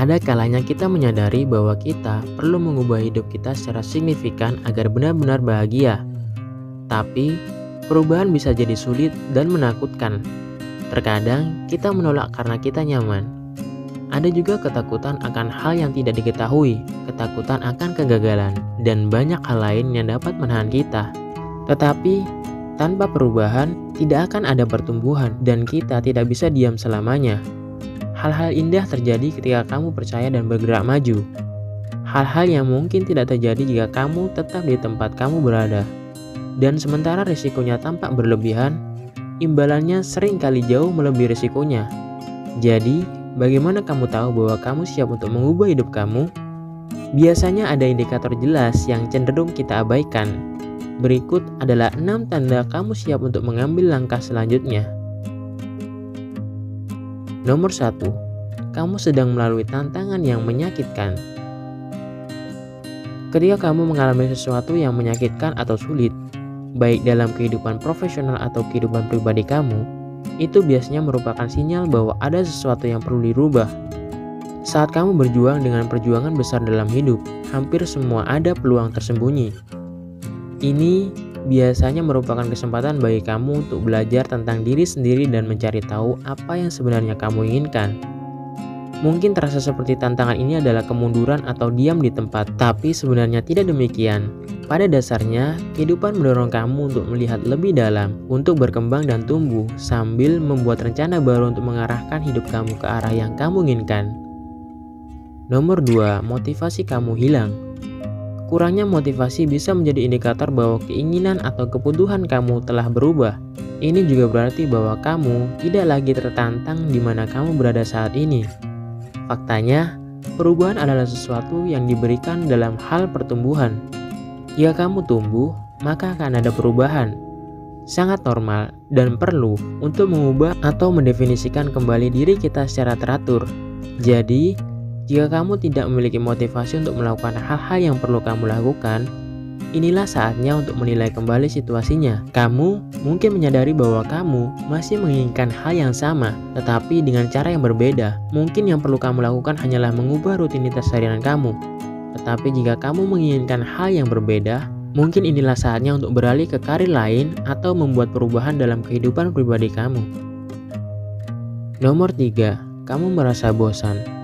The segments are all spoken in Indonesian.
Ada kalanya kita menyadari bahwa kita perlu mengubah hidup kita secara signifikan agar benar-benar bahagia. Tapi, perubahan bisa jadi sulit dan menakutkan. Terkadang, kita menolak karena kita nyaman. Ada juga ketakutan akan hal yang tidak diketahui, ketakutan akan kegagalan, dan banyak hal lain yang dapat menahan kita. Tetapi, tanpa perubahan, tidak akan ada pertumbuhan, dan kita tidak bisa diam selamanya. Hal-hal indah terjadi ketika kamu percaya dan bergerak maju. Hal-hal yang mungkin tidak terjadi jika kamu tetap di tempat kamu berada. Dan sementara risikonya tampak berlebihan, imbalannya sering kali jauh melebihi risikonya. Jadi, bagaimana kamu tahu bahwa kamu siap untuk mengubah hidup kamu? Biasanya ada indikator jelas yang cenderung kita abaikan. Berikut adalah 6 tanda kamu siap untuk mengambil langkah selanjutnya. Nomor 1. Kamu sedang melalui tantangan yang menyakitkan. Ketika kamu mengalami sesuatu yang menyakitkan atau sulit, baik dalam kehidupan profesional atau kehidupan pribadi kamu, itu biasanya merupakan sinyal bahwa ada sesuatu yang perlu dirubah. Saat kamu berjuang dengan perjuangan besar dalam hidup, hampir semua ada peluang tersembunyi. Ini biasanya merupakan kesempatan bagi kamu untuk belajar tentang diri sendiri dan mencari tahu apa yang sebenarnya kamu inginkan. Mungkin terasa seperti tantangan ini adalah kemunduran atau diam di tempat, tapi sebenarnya tidak demikian. Pada dasarnya, kehidupan mendorong kamu untuk melihat lebih dalam, untuk berkembang dan tumbuh, sambil membuat rencana baru untuk mengarahkan hidup kamu ke arah yang kamu inginkan. Nomor 2, motivasi kamu hilang. Kurangnya motivasi bisa menjadi indikator bahwa keinginan atau kebutuhan kamu telah berubah. Ini juga berarti bahwa kamu tidak lagi tertantang di mana kamu berada saat ini. Faktanya, perubahan adalah sesuatu yang diberikan dalam hal pertumbuhan. Jika kamu tumbuh, maka akan ada perubahan. Sangat normal dan perlu untuk mengubah atau mendefinisikan kembali diri kita secara teratur. Jadi, jika kamu tidak memiliki motivasi untuk melakukan hal-hal yang perlu kamu lakukan, inilah saatnya untuk menilai kembali situasinya. Kamu mungkin menyadari bahwa kamu masih menginginkan hal yang sama, tetapi dengan cara yang berbeda. Mungkin yang perlu kamu lakukan hanyalah mengubah rutinitas harian kamu. Tetapi jika kamu menginginkan hal yang berbeda, mungkin inilah saatnya untuk beralih ke karir lain atau membuat perubahan dalam kehidupan pribadi kamu. Nomor 3, kamu merasa bosan.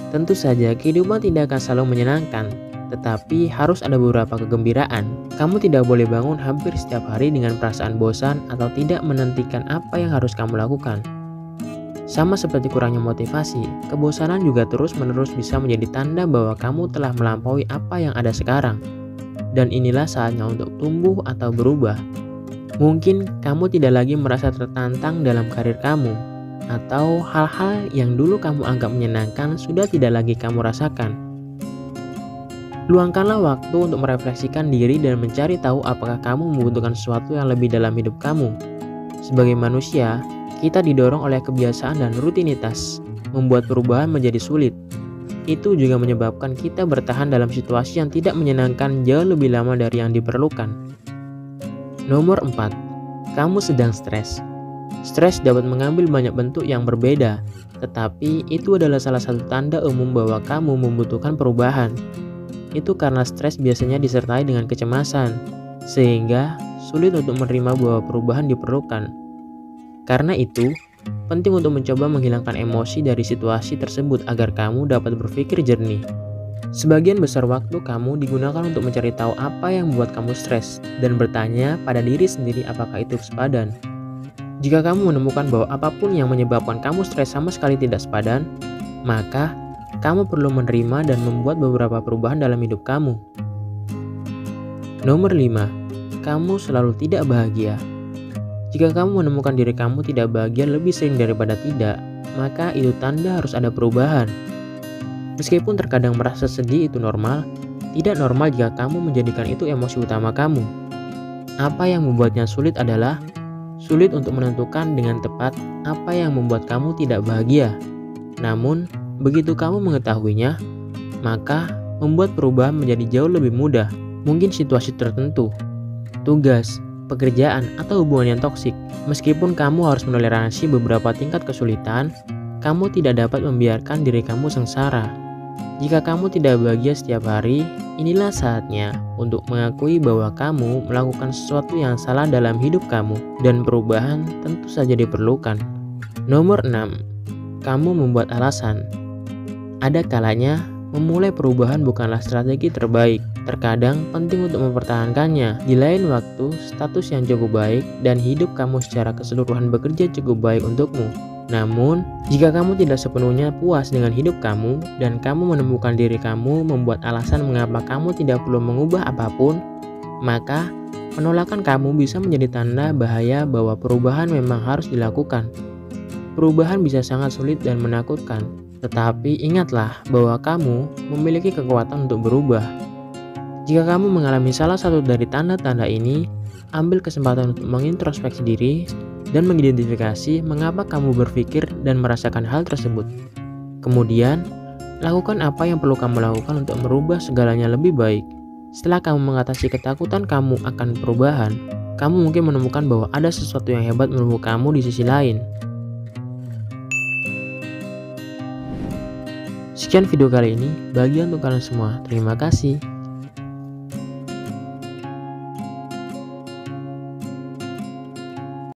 Tentu saja kehidupan tidak akan selalu menyenangkan, tetapi harus ada beberapa kegembiraan. Kamu tidak boleh bangun hampir setiap hari dengan perasaan bosan atau tidak menantikan apa yang harus kamu lakukan. Sama seperti kurangnya motivasi, kebosanan juga terus-menerus bisa menjadi tanda bahwa kamu telah melampaui apa yang ada sekarang. Dan inilah saatnya untuk tumbuh atau berubah. Mungkin kamu tidak lagi merasa tertantang dalam karir kamu, atau hal-hal yang dulu kamu anggap menyenangkan sudah tidak lagi kamu rasakan. Luangkanlah waktu untuk merefleksikan diri dan mencari tahu apakah kamu membutuhkan sesuatu yang lebih dalam hidup kamu. Sebagai manusia, kita didorong oleh kebiasaan dan rutinitas, membuat perubahan menjadi sulit. Itu juga menyebabkan kita bertahan dalam situasi yang tidak menyenangkan jauh lebih lama dari yang diperlukan. Nomor 4, kamu sedang stres. Stres dapat mengambil banyak bentuk yang berbeda, tetapi itu adalah salah satu tanda umum bahwa kamu membutuhkan perubahan. Itu karena stres biasanya disertai dengan kecemasan, sehingga sulit untuk menerima bahwa perubahan diperlukan. Karena itu, penting untuk mencoba menghilangkan emosi dari situasi tersebut agar kamu dapat berpikir jernih. Sebagian besar waktu kamu digunakan untuk mencari tahu apa yang membuat kamu stres dan bertanya pada diri sendiri apakah itu sepadan. Jika kamu menemukan bahwa apapun yang menyebabkan kamu stres sama sekali tidak sepadan, maka kamu perlu menerima dan membuat beberapa perubahan dalam hidup kamu. Nomor 5, kamu selalu tidak bahagia. Jika kamu menemukan diri kamu tidak bahagia lebih sering daripada tidak, maka itu tanda harus ada perubahan. Meskipun terkadang merasa sedih itu normal, tidak normal jika kamu menjadikan itu emosi utama kamu. Apa yang membuatnya sulit adalah sulit untuk menentukan dengan tepat apa yang membuat kamu tidak bahagia. Namun, begitu kamu mengetahuinya, maka membuat perubahan menjadi jauh lebih mudah. Mungkin situasi tertentu, tugas, pekerjaan, atau hubungan yang toksik. Meskipun kamu harus menoleransi beberapa tingkat kesulitan, kamu tidak dapat membiarkan diri kamu sengsara. Jika kamu tidak bahagia setiap hari, inilah saatnya untuk mengakui bahwa kamu melakukan sesuatu yang salah dalam hidup kamu, dan perubahan tentu saja diperlukan. Nomor 6. Kamu membuat alasan. Ada kalanya, memulai perubahan bukanlah strategi terbaik. Terkadang penting untuk mempertahankannya. Di lain waktu, status yang cukup baik dan hidup kamu secara keseluruhan bekerja cukup baik untukmu. Namun, jika kamu tidak sepenuhnya puas dengan hidup kamu dan kamu menemukan diri kamu membuat alasan mengapa kamu tidak perlu mengubah apapun, maka penolakan kamu bisa menjadi tanda bahaya bahwa perubahan memang harus dilakukan. Perubahan bisa sangat sulit dan menakutkan, tetapi ingatlah bahwa kamu memiliki kekuatan untuk berubah. Jika kamu mengalami salah satu dari tanda-tanda ini, ambil kesempatan untuk mengintrospeksi diri dan mengidentifikasi mengapa kamu berpikir dan merasakan hal tersebut. Kemudian, lakukan apa yang perlu kamu lakukan untuk merubah segalanya lebih baik. Setelah kamu mengatasi ketakutan kamu akan perubahan, kamu mungkin menemukan bahwa ada sesuatu yang hebat menunggu kamu di sisi lain. Sekian video kali ini, bahagia untuk kalian semua. Terima kasih.